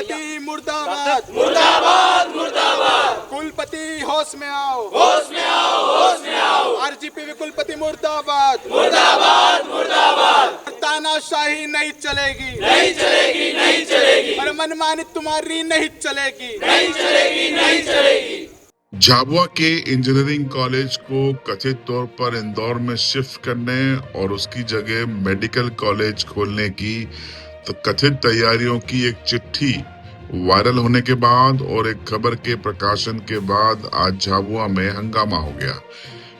कुलपति मुर्दाबाद मुर्दाबाद मुर्दाबाद। कुलपति होश में आओ, होश में आओ, होश में आओ। आरजीपीवी कुलपति मुर्दाबाद मुर्दाबाद मुर्दाबाद। तानाशाही नहीं चलेगी, नहीं चलेगी, नहीं चलेगी। और मनमानी तुम्हारी नहीं चलेगी, नहीं चलेगी, नहीं चलेगी। झाबुआ के इंजीनियरिंग कॉलेज को कथित तौर पर इंदौर में शिफ्ट करने और उसकी जगह मेडिकल कॉलेज खोलने की कथित तैयारियों की एक चिट्ठी वायरल होने के बाद और एक खबर के प्रकाशन के बाद आज झाबुआ में हंगामा हो गया।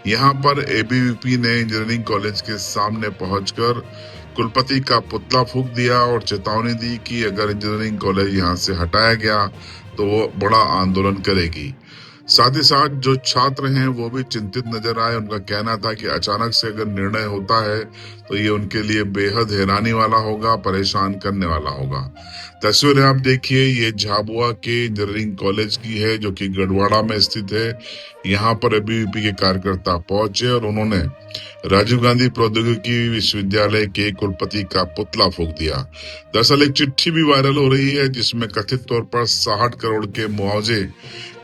यहां पर एबीवीपी ने इंजीनियरिंग कॉलेज के सामने पहुंचकर कुलपति का पुतला फूंक दिया और चेतावनी दी कि अगर इंजीनियरिंग कॉलेज यहां से हटाया गया तो वो बड़ा आंदोलन करेगी। साथ ही साथ जो छात्र हैं वो भी चिंतित नजर आए। उनका कहना था कि अचानक से अगर निर्णय होता है तो ये उनके लिए बेहद हैरानी वाला होगा, परेशान करने वाला होगा। तस्वीरें आप देखिए, ये झाबुआ के इंजीनियरिंग कॉलेज की है जो कि गढ़वाड़ा में स्थित है। यहाँ पर एबीवीपी के कार्यकर्ता पहुंचे और उन्होंने राजीव गांधी प्रौद्योगिकी विश्वविद्यालय के कुलपति का पुतला फूंक दिया। दरअसल एक चिट्ठी भी वायरल हो रही है जिसमें कथित तौर पर 60 करोड़ के मुआवजे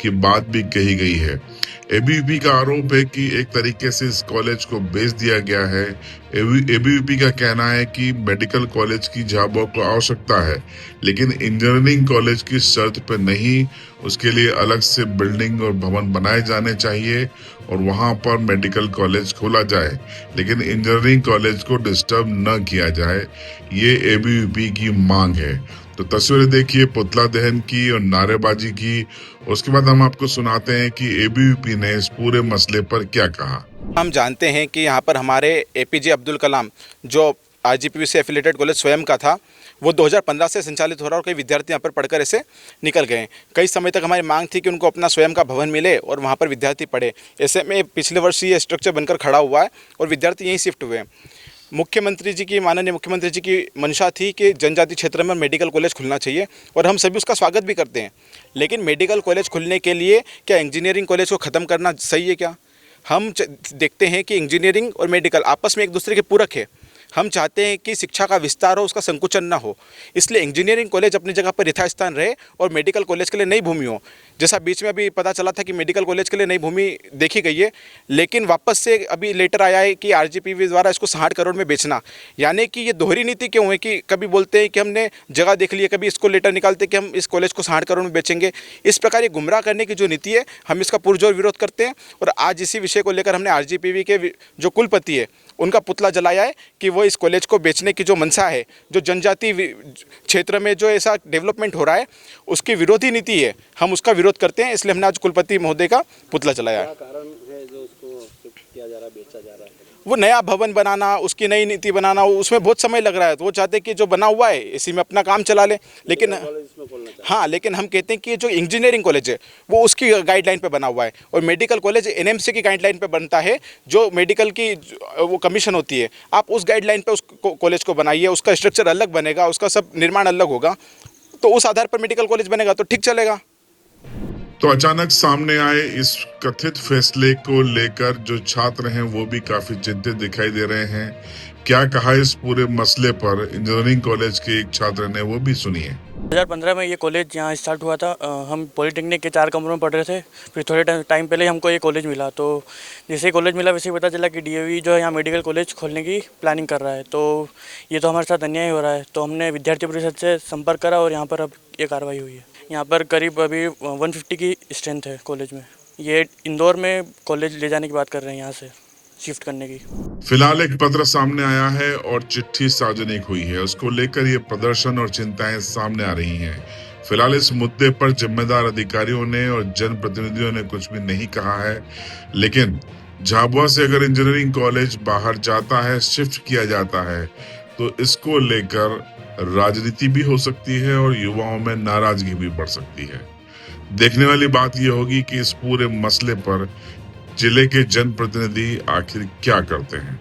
की बात भी कही गई है। एबीवीपी का आरोप है कि एक तरीके से इस कॉलेज को बेच दिया गया है। एबीवीपी का कहना है कि मेडिकल कॉलेज की झाबुआ को आवश्यकता है, लेकिन इंजीनियरिंग कॉलेज की शर्त पर नहीं। उसके लिए अलग से बिल्डिंग और भवन बनाए जाने चाहिए और वहां पर मेडिकल कॉलेज खोला जाए, लेकिन इंजीनियरिंग कॉलेज को डिस्टर्ब न किया जाए। ये एबीवीपी की मांग है। तो तस्वीरें देखिए पुतला दहन की और नारेबाजी की। उसके बाद हम आपको सुनाते हैं कि एबीवीपी ने इस पूरे मसले पर क्या कहा। हम जानते हैं कि यहाँ पर हमारे एपीजे अब्दुल कलाम जो आरजीपीवी से एफिलेटेड कॉलेज स्वयं का था, वो 2015 से संचालित हो रहा और कई विद्यार्थी यहाँ पर पढ़कर ऐसे निकल गए। कई समय तक हमारी मांग थी कि उनको अपना स्वयं का भवन मिले और वहाँ पर विद्यार्थी पढ़े। ऐसे में पिछले वर्ष ये स्ट्रक्चर बनकर खड़ा हुआ है और विद्यार्थी यहीं शिफ्ट हुए। मुख्यमंत्री जी की, माननीय मुख्यमंत्री जी की मंशा थी कि जनजाति क्षेत्र में मेडिकल कॉलेज खुलना चाहिए और हम सभी उसका स्वागत भी करते हैं। लेकिन मेडिकल कॉलेज खुलने के लिए क्या इंजीनियरिंग कॉलेज को ख़त्म करना सही है क्या? हम देखते हैं कि इंजीनियरिंग और मेडिकल आपस में एक दूसरे के पूरक है। हम चाहते हैं कि शिक्षा का विस्तार हो, उसका संकुचन ना हो। इसलिए इंजीनियरिंग कॉलेज अपनी जगह पर यथास्थान रहे और मेडिकल कॉलेज के लिए नई भूमि हो। जैसा बीच में अभी पता चला था कि मेडिकल कॉलेज के लिए नई भूमि देखी गई है, लेकिन वापस से अभी लेटर आया है कि आरजीपीवी द्वारा इसको 60 करोड़ में बेचना। यानी कि ये दोहरी नीति क्यों है कि कभी बोलते हैं कि हमने जगह देख ली है, कभी इसको लेटर निकालते कि हम इस कॉलेज को 60 करोड़ में बेचेंगे। इस प्रकार ये गुमराह करने की जो नीति है, हम इसका पुरजोर विरोध करते हैं। और आज इसी विषय को लेकर हमने आरजीपीवी के जो कुलपति है उनका पुतला जलाया है कि वो इस कॉलेज को बेचने की जो मंशा है, जो जनजाति क्षेत्र में जो ऐसा डेवलपमेंट हो रहा है उसकी विरोधी नीति है, हम उसका विरोध करते हैं। इसलिए हमने आज कुलपति महोदय का पुतला जलाया है। क्या कारण है जो उसको शिफ्ट किया जा रहा है, बेचा जा रहा है? वो नया भवन बनाना, उसकी नई नीति बनाना, उसमें बहुत समय लग रहा है। तो वो चाहते हैं कि जो बना हुआ है इसी में अपना काम चला ले। लेकिन हाँ, लेकिन हम कहते हैं कि जो इंजीनियरिंग कॉलेज है वो उसकी गाइडलाइन पे बना हुआ है और मेडिकल कॉलेज एनएमसी की गाइडलाइन पे बनता है। जो मेडिकल की वो कमीशन होती है, आप उस गाइडलाइन पे उस कॉलेज को बनाइए, उसका स्ट्रक्चर अलग बनेगा, उसका सब निर्माण अलग होगा, तो उस आधार पर मेडिकल कॉलेज बनेगा तो ठीक चलेगा। तो अचानक सामने आए इस कथित फैसले को लेकर जो छात्र हैं वो भी काफी चिंतित दिखाई दे रहे हैं। क्या कहा इस पूरे मसले पर इंजीनियरिंग कॉलेज के एक छात्र ने, वो भी सुनिए। 2015 में ये कॉलेज यहाँ स्टार्ट हुआ था। हम पॉलिटेक्निक के 4 कमरों में पढ़ रहे थे। फिर थोड़े टाइम पहले हमको ये कॉलेज मिला। तो जैसे ही कॉलेज मिला वैसे ही पता चला कि डीएवी जो है यहाँ मेडिकल कॉलेज खोलने की प्लानिंग कर रहा है। तो ये तो हमारे साथ अन्याय हो रहा है। तो हमने विद्यार्थी परिषद से संपर्क करा और यहाँ पर अब ये कार्रवाई हुई है। यहाँ पर करीब अभी 150 की स्ट्रेंथ है कॉलेज में। ये इंदौर में कॉलेज ले जाने की बात कर रहे हैं, यहाँ से शिफ्ट करने की। फिलहाल एक पत्र सामने आया है और चिट्ठी सार्वजनिक हुई है। उसको लेकर ये प्रदर्शन और चिंताएं सामने आ रही हैं। फिलहाल इस मुद्दे पर जिम्मेदार अधिकारियों ने और जनप्रतिनिधियों ने कुछ भी नहीं कहा है, लेकिन झाबुआ से अगर इंजीनियरिंग कॉलेज बाहर जाता है, शिफ्ट किया जाता है, तो इसको लेकर राजनीति भी हो सकती है और युवाओं में नाराजगी भी बढ़ सकती है। देखने वाली बात यह होगी कि इस पूरे मसले पर जिले के जनप्रतिनिधि आखिर क्या करते हैं।